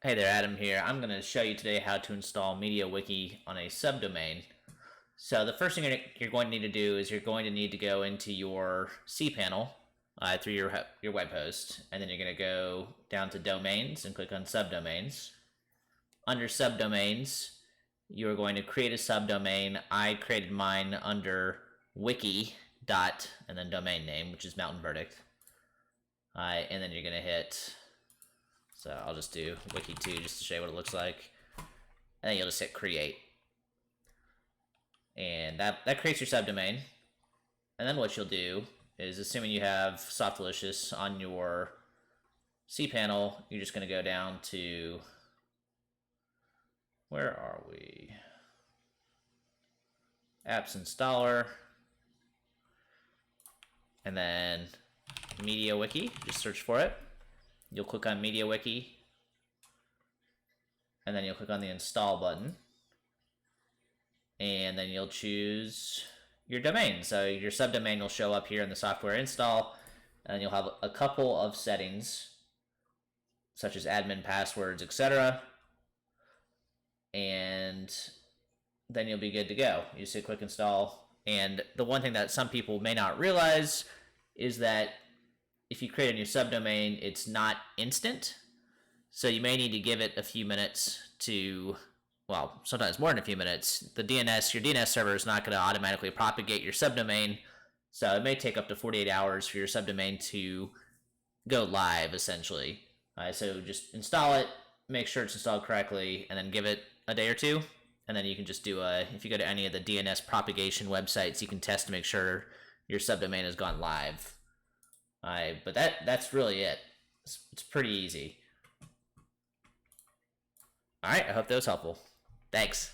Hey there, Adam here. I'm going to show you today how to install MediaWiki on a subdomain. So the first thing you're going to need to do is you're going to need to go into your cPanel through your web host, and then you're going to go down to Domains and click on Subdomains. Under Subdomains, you're going to create a subdomain. I created mine under Wiki and then domain name, which is Mountain Verdict. And then you're going to hit... So I'll just do Wiki2 just to show you what it looks like. And then you'll just hit create. And that creates your subdomain. And then what you'll do is, assuming you have Softalicious on your cPanel, you're just going to go down to, where are we? Apps installer. And then MediaWiki, just search for it. You'll click on MediaWiki, and then you'll click on the install button, and then you'll choose your domain. So your subdomain will show up here in the software install, and you'll have a couple of settings, such as admin passwords, etc. And then you'll be good to go. You just hit click install, and the one thing that some people may not realize is that if you create a new subdomain, it's not instant. So you may need to give it a few minutes to, well, sometimes more than a few minutes. Your DNS server is not going to automatically propagate your subdomain. So it may take up to 48 hours for your subdomain to go live, essentially. So just install it, make sure it's installed correctly, and then give it a day or two. And then you can just do if you go to any of the DNS propagation websites, you can test to make sure your subdomain has gone live. But that's really it. It's pretty easy. All right, I hope that was helpful. Thanks.